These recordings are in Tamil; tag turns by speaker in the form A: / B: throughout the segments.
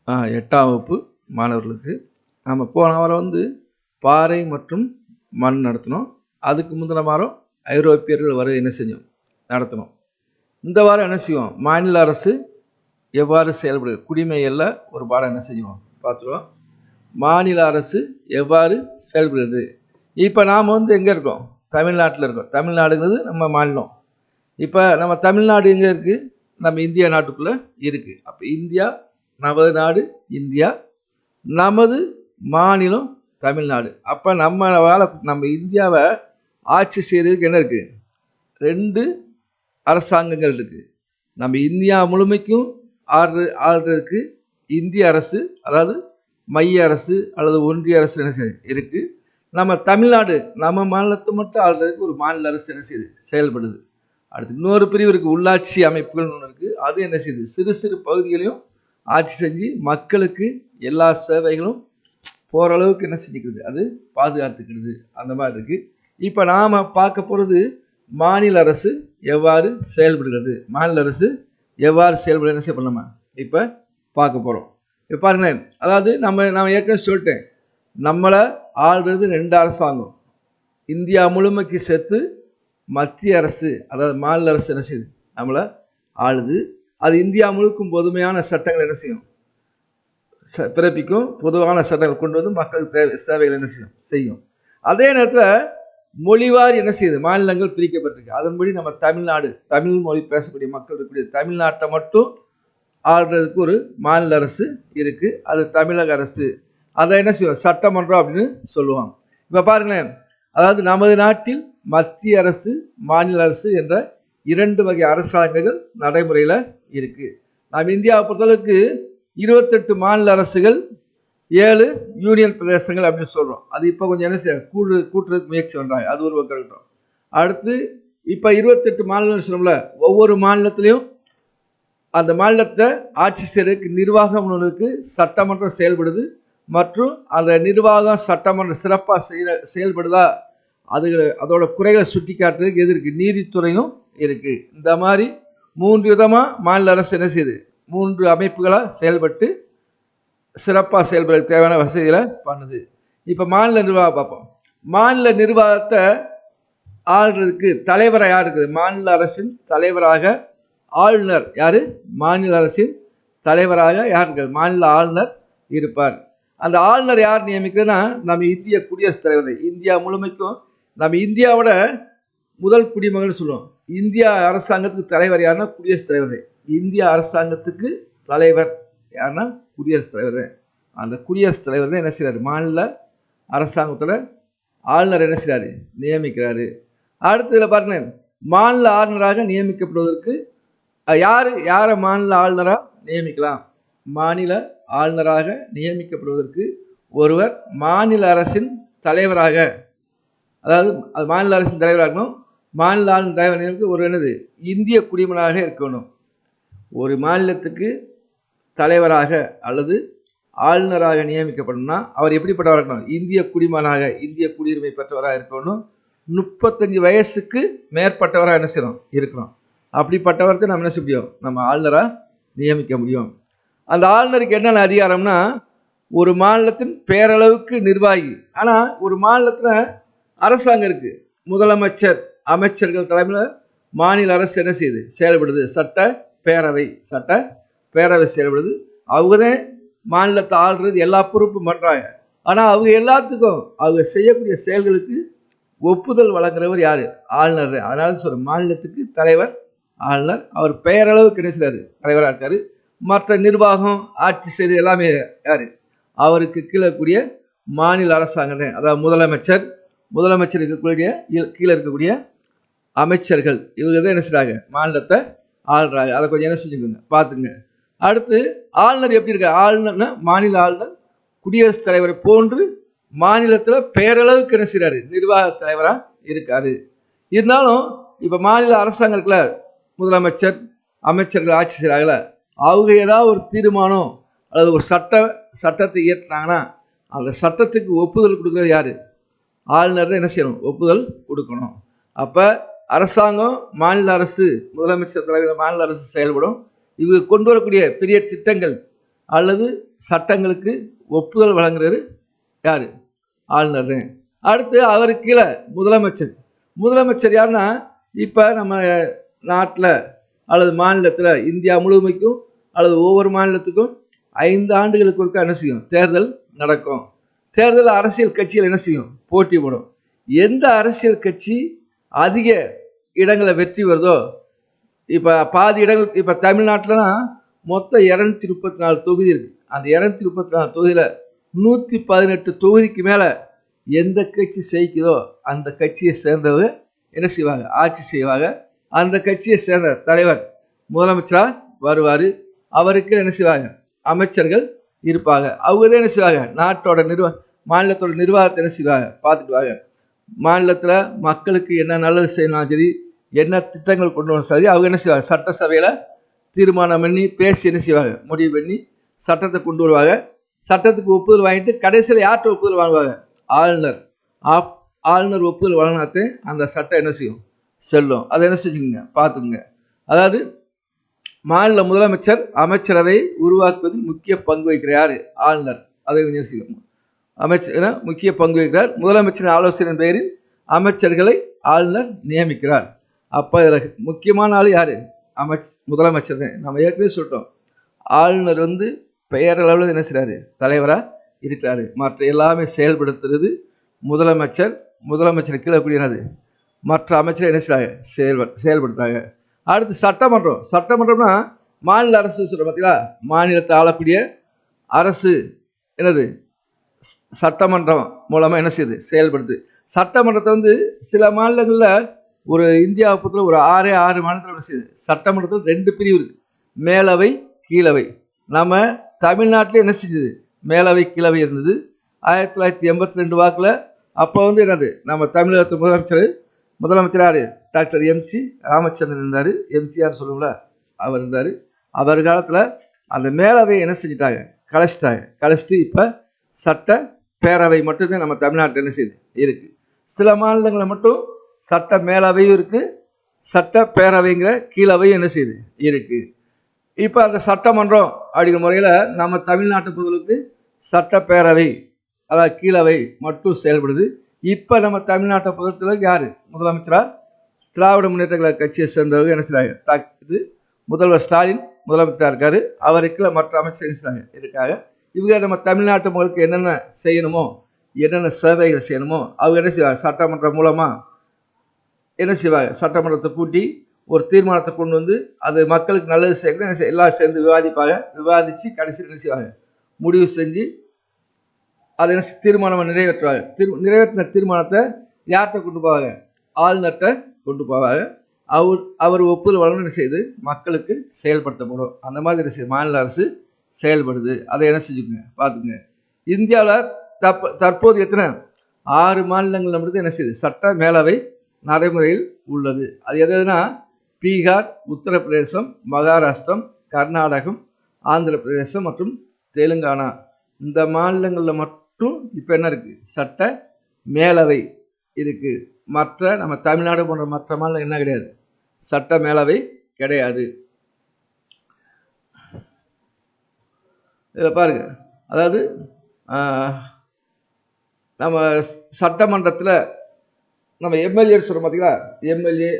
A: 8ஆம் வகுப்பு மாணவர்களுக்கு நம்ம போன வாரம் வந்து பாறை மற்றும் மண் நடத்தினோம். அதுக்கு முந்தின வாரம் ஐரோப்பியர்கள் வரை என்ன செஞ்சோம் நடத்தினோம். இந்த வாரம் என்ன செய்வோம், மாநில அரசு எவ்வாறு செயல்படுது குடிமைகளில் ஒரு பாடம் என்ன செய்வோம் பார்த்துருவோம். மாநில அரசு எவ்வாறு செயல்படுது. இப்போ நாம் வந்து எங்கே இருக்கோம், தமிழ்நாட்டில் இருக்கோம். தமிழ்நாடுங்கிறது நம்ம மாநிலம். இப்போ நம்ம தமிழ்நாடு எங்கே இருக்குது, நம்ம இந்தியா நாட்டுக்குள்ளே இருக்குது. அப்போ இந்தியா நமது நாடு இந்தியா, நமது மாநிலம் தமிழ்நாடு. அப்போ நம்ம இந்தியாவை ஆட்சி செய்கிறதுக்கு என்ன இருக்குது, 2 அரசாங்கங்கள் இருக்குது. நம்ம இந்தியா முழுமைக்கும் ஆள்றதுக்கு இந்திய அரசு, அதாவது மைய அரசு அல்லது ஒன்றிய அரசு என்ன இருக்குது. நம்ம தமிழ்நாடு நம்ம மாநிலத்தை மட்டும் ஆள்றதுக்கு ஒரு மாநில அரசு என்ன செய்யுது, செயல்படுது. அடுத்து இன்னொரு பிரிவு இருக்குது, உள்ளாட்சி அமைப்புகள் ஒன்று இருக்குது. அது என்ன செய்யுது, சிறு சிறு பகுதிகளையும் ஆட்சி செஞ்சு மக்களுக்கு எல்லா சேவைகளும் போகிற அளவுக்கு என்ன செஞ்சுக்கிறது, அது பாதுகாத்துக்கிறது. அந்த மாதிரி இருக்குது. இப்போ நாம் பார்க்க போகிறது மாநில அரசு எவ்வாறு செயல்படுகிறது. மாநில அரசு எவ்வாறு செயல்படுறது என்ன செய்யணும் இப்போ பார்க்க போகிறோம். இப்போ பாருங்களேன், அதாவது நான் ஏற்கனவே சொல்லிட்டேன், நம்மளை ஆள்றது 2 அரசாங்கம். இந்தியா முழுமைக்கு சேர்த்து மத்திய அரசு, அதாவது மாநில அரசு என்ன செய்யுது, நம்மளை ஆளுது. அது இந்தியா முழுக்கும் பொதுமையான சட்டங்கள் என்ன செய்யும், பிறப்பிக்கும். பொதுவான சட்டங்கள் கொண்டு வந்து மக்களுக்கு சேவைகள் என்ன செய்யும். அதே நேரத்தில் மொழிவாரி என்ன செய்யுது, மாநிலங்கள் பிரிக்கப்பட்டிருக்கு. அதன்படி நம்ம தமிழ்நாடு, தமிழ் மொழி பேசக்கூடிய மக்கள் இருக்கக்கூடிய தமிழ்நாட்டை மட்டும் ஆள்றதுக்கு ஒரு மாநில அரசு இருக்குது. அது தமிழக அரசு. அதை என்ன செய்வோம், சட்டமன்றம் அப்படின்னு சொல்லுவாங்க. இப்போ பாருங்களேன், அதாவது நமது நாட்டில் மத்திய அரசு மாநில அரசு என்ற 2 வகை அரசாங்கங்கள் நடைமுறையில் இருக்குது. நம்ம இந்தியாவை பொறுத்தளவுக்கு 28 மாநில அரசுகள், 7 யூனியன் பிரதேசங்கள் அப்படின்னு சொல்கிறோம். அது இப்போ கொஞ்சம் என்ன செய்ய கூட்டுறதுக்கு முயற்சி பண்ணுறாங்க. அது ஒரு பக்கம் இருக்கட்டும். அடுத்து இப்போ 28 மாநிலம் சொல்லல, ஒவ்வொரு மாநிலத்திலையும் அந்த மாநிலத்தை ஆட்சி செய்யறதுக்கு நிர்வாகம் ஒன்றுக்கு சட்டமன்றம் செயல்படுது. மற்றும் அந்த நிர்வாகம் சட்டமன்றம் சிறப்பாக செயல்படுதா, அதோட குறைகளை சுட்டி காட்டுறதுக்கு எது இருக்குது, நீதித்துறையும் இருக்குது. இந்த மாதிரி 3 விதமாக மாநில அரசு என்ன செய்யுது, 3 அமைப்புகளாக செயல்பட்டு சிறப்பாக செயல்படுறதுக்கு தேவையான வசதிகளை பண்ணுது. இப்போ மாநில நிர்வாகம் பார்ப்போம். மாநில நிர்வாகத்தை ஆள்றதுக்கு தலைவராக யார் இருக்குது, மாநில அரசின் தலைவராக ஆளுநர் யார், மாநில அரசின் தலைவராக யார் இருக்கார், மாநில ஆளுநர் இருப்பார். அந்த ஆளுநர் யார் நியமிக்கிறதுனா நம்ம இந்திய குடியரசுத் தலைவர். இந்தியா முழுமைக்கும் நம்ம இந்தியாவோட முதல் குடிமகன் சொல்லுவோம். இந்தியா அரசாங்கத்துக்கு தலைவர் யாருன்னா குடியரசுத் தலைவர். இந்திய அரசாங்கத்துக்கு தலைவர் யாருன்னா குடியரசுத் தலைவர். அந்த குடியரசுத் தலைவர் தான் என்ன செய்கிறாரு, மாநில அரசாங்கத்தோட ஆளுநர் என்ன செய்கிறாரு, நியமிக்கிறாரு. அடுத்ததில் பாருங்க, மாநில ஆளுநராக நியமிக்கப்படுவதற்கு யாரை மாநில ஆளுநராக நியமிக்கலாம். மாநில ஆளுநராக நியமிக்கப்படுவதற்கு ஒருவர் மாநில அரசின் தலைவராக, அதாவது அது மாநில அரசின் தலைவராக இருக்கணும். மாநில ஆளுநர் தலைவர் ஒரு என்னது, இந்திய குடிமகனாக இருக்கணும். ஒரு மாநிலத்துக்கு தலைவராக அல்லது ஆளுநராக நியமிக்கப்படணும்னா அவர் எப்படிப்பட்டவராக இருக்கணும், இந்திய குடிமகனாக, இந்திய குடியுரிமை பெற்றவராக இருக்கணும். 35 வயசுக்கு மேற்பட்டவராக என்ன செய்யணும், இருக்கணும். அப்படிப்பட்டவருக்கு நம்ம என்ன செய்ய முடியும், நம்ம ஆளுநராக நியமிக்க முடியும். அந்த ஆளுநருக்கு என்னென்ன அதிகாரம்னா, ஒரு மாநிலத்தின் பேரளவுக்கு நிர்வாகி. ஆனால் ஒரு மாநிலத்தில் அரசாங்கம் இருக்குது, முதலமைச்சர் அமைச்சர்கள் தலைமையில் மாநில அரசு என்ன செய்யுது, செயல்படுது. சட்ட பேரவை செயல்படுது. அவங்க தான் மாநிலத்தை ஆள்றது, எல்லா பொறுப்பும் பண்ணுறாங்க. ஆனால் அவங்க எல்லாத்துக்கும் அவங்க செய்யக்கூடிய செயல்களுக்கு ஒப்புதல் வழங்குறவர் யார், ஆளுநர். அதனால சொல்ற மாநிலத்துக்கு தலைவர் ஆளுநர். அவர் பெயரளவுக்கு என்ன செய்றாரு, தலைவராக இருக்காரு. மற்ற நிர்வாகம் ஆட்சி செய்து எல்லாமே யார், அவருக்கு கீழே கூடிய மாநில அரசாங்கம் தான். அதாவது முதலமைச்சர் இருக்கக்கூடிய கீழே இருக்கக்கூடிய அமைச்சர்கள், இவங்க தான் என்ன செய்றாங்க, மாநிலத்தை ஆள்றாங்க. அதை கொஞ்சம் என்ன செஞ்சுக்கோங்க, பார்த்துங்க. அடுத்து ஆளுநர் எப்படி இருக்காரு, ஆளுநர்னா மாநில ஆளுநர் குடியரசுத் தலைவரை போன்று மாநிலத்தில் பேரளவுக்கு என்ன செய்றாரு, நிர்வாக தலைவராக இருக்காரு. இருந்தாலும் இப்போ மாநில அரசாங்கம் இருக்குல்ல, முதலமைச்சர் அமைச்சர்கள் ஆட்சி செய்கிறாங்கள, அவங்க ஏதாவது ஒரு தீர்மானம் அல்லது ஒரு சட்டத்தை இயற்றினாங்கன்னா அந்த சட்டத்துக்கு ஒப்புதல் கொடுக்குறது யார், ஆளுநர் தான் என்ன செய்யணும், ஒப்புதல் கொடுக்கணும். அப்போ அரசாங்கம், மாநில அரசு, முதலமைச்சர் தலைவர் மாநில அரசு செயல்படும். இவங்க கொண்டு வரக்கூடிய பெரிய திட்டங்கள் அல்லது சட்டங்களுக்கு ஒப்புதல் வழங்குறது யார்? ஆளுநர். அடுத்து அவருக்கு கீழே முதலமைச்சர். முதலமைச்சர் யாருன்னா, இப்போ நம்ம நாட்டில் அல்லது மாநிலத்தில் இந்தியா முழுமைக்கும் அல்லது ஒவ்வொரு மாநிலத்துக்கும் 5 ஆண்டுகளுக்கு ஒருக்கா என்ன செய்யும்? தேர்தல் நடக்கும். தேர்தல் அரசியல் கட்சிகள் என்ன செய்யும்? போட்டி போடும். எந்த அரசியல் கட்சி அதிக இடங்களை வெற்றி வருதோ, இப்போ பாதி இடங்கள், இப்போ தமிழ்நாட்டில்னா மொத்தம் 234 தொகுதி இருக்குது. அந்த 234 தொகுதியில் 118 தொகுதிக்கு மேலே எந்த கட்சி ஜெயிக்குதோ அந்த கட்சியை சேர்ந்தவர் என்ன செய்வாங்க? ஆட்சி செய்வாங்க. அந்த கட்சியை சேர்ந்த தலைவர் முதலமைச்சராக வருவார். அவருக்கு என்ன செய்வாங்க? அமைச்சர்கள் இருப்பாங்க. அவங்க தான் என்ன செய்வாங்க? நாட்டோட மாநிலத்தோட நிர்வாகத்தை என்ன செய்வாங்க? பார்த்துக்குவாங்க. மாநிலத்தில் மக்களுக்கு என்ன நல்லது செய்யணும் சரி, என்ன திட்டங்கள் கொண்டு வரணும் சரி, அவங்க என்ன செய்வாங்க? சட்டசபையில் தீர்மானம் பண்ணி பேசி என்ன செய்வாங்க? முடிவு பண்ணி சட்டத்தை கொண்டு வருவாங்க. சட்டத்துக்கு ஒப்புதல் வாங்கிட்டு கடைசியில் யார்கிட்ட ஒப்புதல் வாங்குவாங்க? ஆளுநர். ஆளுநர் ஒப்புதல் வழங்கினாத்தே அந்த சட்டம் என்ன செய்யும்? செல்லும். அதை என்ன செஞ்சுக்கோங்க? பார்த்துக்குங்க. அதாவது மாநில முதலமைச்சர் அமைச்சரவை உருவாக்குவதில் முக்கிய பங்கு வகிக்கிற யார்? ஆளுநர். அதை கொஞ்சம் செய்யும். அமைச்சர் முக்கிய பங்கு வகிக்கிறார். முதலமைச்சரின் ஆலோசனையின் பெயரில் அமைச்சர்களை ஆளுநர் நியமிக்கிறார். அப்போ இதில் முக்கியமான ஆள் யார்? முதலமைச்சர் தான். நம்ம ஏற்கனவே சொல்லிட்டோம், ஆளுநர் பெயரளவில் என்ன செய்கிறாரு? தலைவராக இருக்கிறாரு. மற்ற எல்லாமே செயல்படுத்துறது முதலமைச்சர். முதலமைச்சர் கீழே கூடியது மற்ற அமைச்சர் என்ன செய்கிறாங்க? செயல்படுத்துறாங்க. அடுத்து சட்டமன்றம். சட்டமன்றம்னா மாநில அரசு சொல்கிறோம் பார்த்தீங்களா? மாநிலத்தை ஆளக்கூடிய அரசு என்னது? சட்டமன்றம் மூலமாக என்ன செய்யுது? செயல்படுது. சட்டமன்றத்தை சில மாநிலங்களில் ஒரு இந்தியாவை பொறுத்தவரை ஒரு 6 மாநிலத்தில் என்ன செய்யுது? சட்டமன்றத்தில் 2 பிரிவு இருக்குது, மேலவை கீழவை. நம்ம தமிழ்நாட்டில் என்ன செஞ்சது? மேலவை கீழவை இருந்தது. 1982 வாக்கில் அப்போ என்னது? நம்ம தமிழகத்து முதலமைச்சர் யார்? டாக்டர் MC ராமச்சந்திரன் இருந்தார். எம்ஜிஆர் சொல்லுங்களா, அவர் இருந்தார். அவர் காலத்தில் அந்த மேலவையை என்ன செஞ்சிட்டாங்க? கலைச்சிட்டு இப்போ சட்ட பேரவை மட்டும்தான் நம்ம தமிழ்நாட்டில் என்ன செய்யுது? இருக்குது. சில மாநிலங்களில் மட்டும் சட்ட மேலவையும் இருக்குது, சட்ட பேரவைங்கிற கீழவையும் என்ன செய்யுது? இருக்குது. இப்போ அந்த சட்டமன்றம் அப்படிங்கிற முறையில் நம்ம தமிழ்நாட்டு பொதுவுக்கு சட்டப்பேரவை அதாவது கீழவை மட்டும் செயல்படுது. இப்போ நம்ம தமிழ்நாட்டை பொறுத்தளவுக்கு யார் முதலமைச்சராக? திராவிட முன்னேற்ற கழக கட்சியை சேர்ந்தவங்க என்ன செய்கிறாங்க? இது முதல்வர் ஸ்டாலின் முதலமைச்சராக இருக்கார். அவருக்கு மற்ற அமைச்சர் இருக்காங்க. இவங்க நம்ம தமிழ்நாட்டு மக்களுக்கு என்னென்ன செய்யணுமோ, என்னென்ன சேவைகள் செய்யணுமோ அவங்க என்ன செய்வாங்க? சட்டமன்றம் மூலமாக என்ன செய்வாங்க? சட்டமன்றத்தை கூட்டி ஒரு தீர்மானத்தை கொண்டு அது மக்களுக்கு நல்லது செய்யணும். எல்லாம் சேர்ந்து விவாதிப்பாங்க. விவாதித்து கடைசியில் என்ன செய்வாங்க? முடிவு செஞ்சு அதை என்ன தீர்மானம் நிறைவேற்றுவாங்க. நிறைவேற்றின தீர்மானத்தை யார்கிட்ட கொண்டு போவாங்க? ஆளுநர்கிட்ட கொண்டு போவாங்க. அவர் ஒப்புதல் வழங்க என்ன செய்யுது? மக்களுக்கு செயல்படுத்தப்படும். அந்த மாதிரி மாநில அரசு செயல்படுது. அதை என்ன செஞ்சுக்குங்க? பார்த்துக்குங்க. இந்தியாவில் தற்போது எத்தனை? 6 மாநிலங்கள் மட்டும் என்ன செய்யுது? சட்ட மேலவை நடைமுறையில் உள்ளது. அது எதுனா பீகார், உத்தரப்பிரதேசம், மகாராஷ்டிரம், கர்நாடகம், ஆந்திர பிரதேசம் மற்றும் தெலுங்கானா. இந்த மாநிலங்களில் மட்டும் இப்போ என்ன இருக்குது? சட்ட மேலவை இருக்குது. மற்ற நம்ம தமிழ்நாடு போன்ற மற்ற மாநிலம் என்ன கிடையாது? சட்ட மேலவை கிடையாது. இதில் பாருங்க, அதாவது நம்ம சட்டமன்றத்தில் நம்ம எம்எல்ஏ சொல்கிறோம் பார்த்தீங்களா? எம்எல்ஏ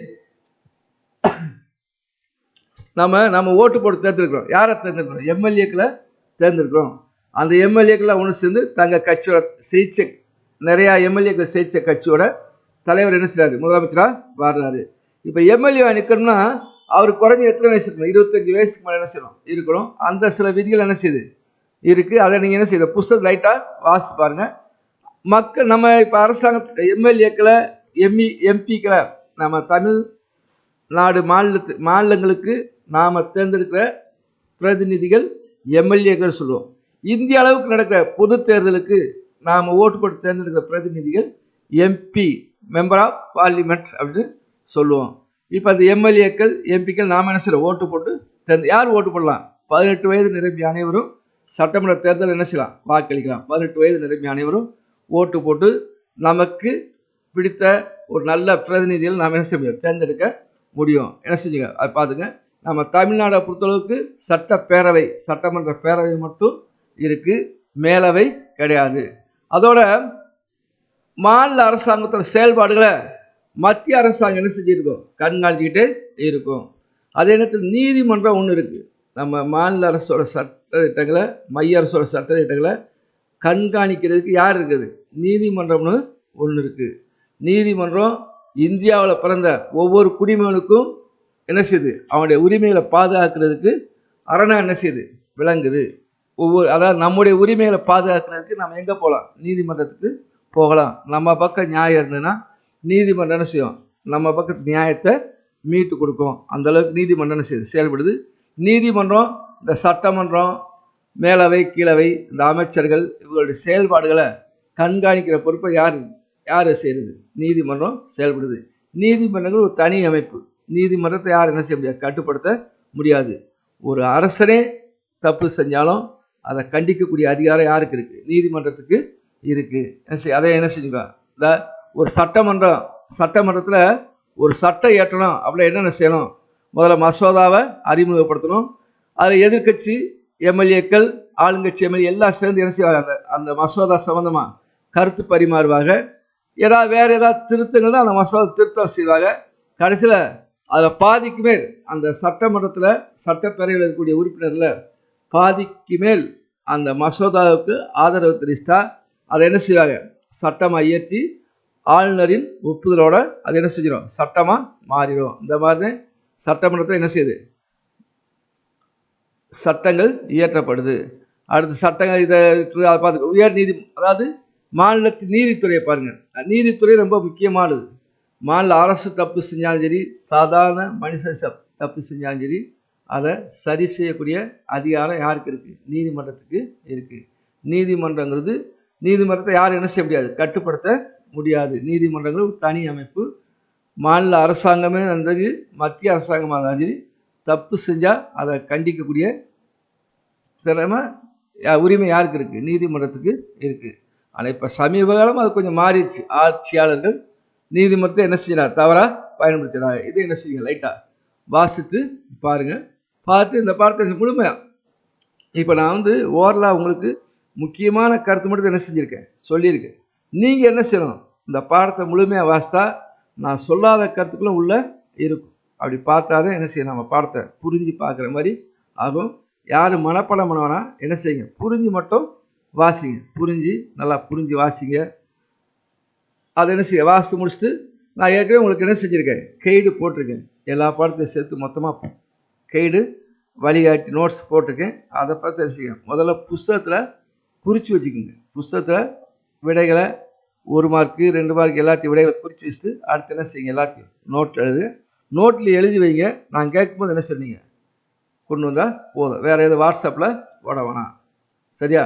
A: நம்ம ஓட்டு போட்டு தேர்ந்தெடுக்கிறோம். யாரை தேர்ந்தெடுக்கிறோம்? எம்எல்ஏக்களை தேர்ந்தெடுக்கிறோம். அந்த எம்எல்ஏக்களை ஒன்று சேர்ந்து தங்கள் கட்சியோட ஜெயிச்ச நிறையா எம்எல்ஏக்களை ஜெயிச்ச கட்சியோட தலைவர் என்ன செய்கிறாரு? முதலமைச்சராக வர்றாரு. இப்போ எம்எல்ஏ நிற்கணும்னா அவர் குறைஞ்ச எத்தனை வயசு இருக்கணும்? 25 வயசுக்கு மேலே என்ன செய்யணும்? இருக்கணும். அந்த சில விதிகள் என்ன செய்யுது? இருக்குது. அதை நீங்கள் என்ன செய்யுது? புஸ்தகம் லைட்டாக வாசித்து பாருங்கள். மக்கள் நம்ம இப்போ அரசாங்க எம்எல்ஏக்களை எம்பிக்களை நம்ம தமிழ்நாடு மாநிலங்களுக்கு நாம் தேர்ந்தெடுக்கிற பிரதிநிதிகள் எம்எல்ஏக்கள் சொல்லுவோம். இந்திய அளவுக்கு நடக்கிற பொது தேர்தலுக்கு நாம் ஓட்டு போட்டு தேர்ந்தெடுக்கிற பிரதிநிதிகள் MP மெம்பர் ஆஃப் பார்லிமெண்ட் அப்படின்னு சொல்லுவோம். இப்போ அந்த எம்எல்ஏக்கள் எம்பிக்கள் நாம் என்ன செய்யறோம்? ஓட்டு போட்டு யார் ஓட்டு போடலாம்? 18 வயது நிரம்பிய அனைவரும் சட்டமன்ற தேர்தல் என்ன செய்யலாம்? வாக்களிக்கலாம். 18 வயது நிரம்பிய அனைவரும் ஓட்டு போட்டு நமக்கு பிடித்த ஒரு நல்ல பிரதிநிதிகள் நாம் என்ன செய்ய முடியும்? தேர்ந்தெடுக்க முடியும். என்ன செஞ்சுங்க? அதை பார்த்துங்க. நம்ம தமிழ்நாடை பொறுத்தளவுக்கு சட்டப்பேரவை, சட்டமன்ற பேரவை மட்டும் இருக்கு, மேலவை கிடையாது. அதோட மாநில அரசாங்கத்தோட செயல்பாடுகளை மத்திய அரசாங்கம் என்ன செஞ்சிருக்கோம், கண்காணிச்சுக்கிட்டே இருக்கும். அதே நேரத்தில் நீதிமன்றம் ஒன்று இருக்கு. நம்ம மாநில அரசோட சட்ட திட்டங்களை, மைய அரசோட சட்ட திட்டங்களை கண்காணிக்கிறதுக்கு யார் இருக்குது, நீதிமன்றம்னு ஒன்று இருக்கு. நீதிமன்றம் இந்தியாவில் பிறந்த ஒவ்வொரு குடிமகனுக்கும் என்ன செய்யுது, அவனுடைய உரிமைகளை பாதுகாக்கிறதுக்கு அரணா என்ன செய்யுது, விளங்குது. அதாவது நம்முடைய உரிமைகளை பாதுகாக்கிறதுக்கு நம்ம எங்கே போகலாம், நீதிமன்றத்துக்கு போகலாம். நம்ம பக்கம் நியாயம் இருந்ததுன்னா நீதிமன்றம் என்ன செய்யும், நம்ம பக்கத்து நியாயத்தை மீட்டு கொடுக்கும். அந்த அளவுக்கு நீதிமன்றம் என்ன செய்யுது, செயல்படுது. நீதிமன்றம் இந்த சட்டமன்றம், மேலவை, கீழவை, இந்த அமைச்சர்கள் இவங்களுடைய செயல்பாடுகளை கண்காணிக்கிற பொறுப்பை யார் செய்கிறது, நீதிமன்றம் செயல்படுது. நீதிமன்றங்கள் ஒரு தனி அமைப்பு. நீதிமன்றத்தை யார் என்ன செய்ய முடியாது, கட்டுப்படுத்த முடியாது. ஒரு அரசனே தப்பு செஞ்சாலும் அதை கண்டிக்கக்கூடிய அதிகாரம் யாருக்கு இருக்கு, நீதிமன்றத்துக்கு இருக்கு. அதை என்ன செஞ்சுங்க, இந்த ஒரு சட்டமன்றத்தில் ஒரு சட்டம் இயற்றணும் அப்படின்னா என்னென்ன செய்யணும், முதல்ல மசோதாவை அறிமுகப்படுத்தணும். அதில் எதிர்கட்சி எம்எல்ஏக்கள், ஆளுங்கட்சி எம்எல்ஏ எல்லாம் சேர்ந்து என்ன செய்வாங்க, அந்த மசோதா சம்பந்தமாக கருத்து பரிமாறுவாங்க. வேறு ஏதாவது திருத்தங்கள் தான் அந்த மசோதா திருத்தம் செய்வாங்க. கடைசியில் அதில் பாதிக்கு மேல் அந்த சட்டமன்றத்தில் சட்டப்பேரவையில் இருக்கக்கூடிய உறுப்பினரில் பாதிக்கு மேல் அந்த மசோதாவுக்கு ஆதரவு தெரிவித்தா அதை என்ன செய்வாங்க, சட்டமாக இயற்றி ஆளுநரின் ஒப்புதலோட அது என்ன செஞ்சிடும், சட்டமாக மாறிடும். இந்த மாதிரி சட்டமன்றத்தில் என்ன செய்யுது, சட்டங்கள் இயற்றப்படுது. அடுத்த சட்டங்கள் இதை பார்த்து உயர் நீதி, அதாவது மாநிலத்தின் நீதித்துறையை பாருங்க. நீதித்துறை ரொம்ப முக்கியமானது. மாநில அரசு தப்பு செஞ்சாலும் சரி, சாதாரண மனுஷன் தப்பு செஞ்சாலும் சரி, அதை சரி செய்யக்கூடிய அதிகாரம் யாருக்கு இருக்கு, நீதிமன்றத்துக்கு இருக்கு. நீதிமன்றங்கிறது, நீதிமன்றத்தை யாரும் என்ன செய்ய முடியாது, கட்டுப்படுத்த முடியாது. நீதிமன்றங்கள் தனி அமைப்பு. மாநில அரசாங்கமே இருந்தது, மத்திய அரசாங்கமாக இருந்தாலும் சரி, தப்பு செஞ்சால் அதை கண்டிக்கக்கூடிய திறமை உரிமை யாருக்கு இருக்கு, நீதிமன்றத்துக்கு இருக்கு. ஆனால் இப்போ சமீப காலம் அது கொஞ்சம் மாறிடுச்சு. ஆட்சியாளர்கள் நீதிமன்றத்தை என்ன செய்யறாங்க, தவறாக பயன்படுத்துகிறாங்க. இது என்ன செய்யுங்க, லைட்டாக வாசித்து பாருங்க. பார்த்து இந்த பாடத்தை முழுமையாக இப்போ நான் ஓரலாக உங்களுக்கு முக்கியமான கருத்து மட்டும் என்ன செஞ்சுருக்கேன், சொல்லியிருக்கேன். நீங்கள் என்ன செய்யணும், இந்த பாடத்தை முழுமையாக வாசித்தா நான் சொல்லாத கருத்துக்களும் உள்ளே இருக்கும். அப்படி பார்த்தாதான் என்ன செய்யணும், நம்ம பாடத்தை புரிஞ்சு பார்க்குற மாதிரி ஆகும். யாரும் மனப்பாடம் பண்ண வேணாம், என்ன செய்யுங்க, புரிஞ்சு மட்டும் வாசிங்க. நல்லா புரிஞ்சு வாசிங்க. அதை என்ன செய்ய, வாசித்து முடிச்சுட்டு நான் ஏற்கனவே உங்களுக்கு என்ன செஞ்சுருக்கேன், கைடு போட்டிருக்கேன். எல்லா பாடத்தையும் சேர்த்து மொத்தமாக கைடு வழிகாட்டி நோட்ஸ் போட்டிருக்கேன். அதை பார்த்து என்ன செய்யுங்க, முதல்ல புஸ்தகத்தில் குறித்து வச்சுக்கோங்க. புஸ்தகத்தில் விடைகளை 1 மார்க்கு 2 மார்க் எல்லாத்தையும் விடைகளை குறித்து வச்சுட்டு அடுத்து என்ன செய்யுங்க, எல்லாத்தையும் நோட் எழுதுங்க. நோட்டில் எழுதி வைங்க. நான் கேட்கும்போது என்ன சொன்னீங்க, கொண்டு வந்தால் போதும். வேறு எதுவும் வாட்ஸ்அப்பில் போட வேணாம். சரியா?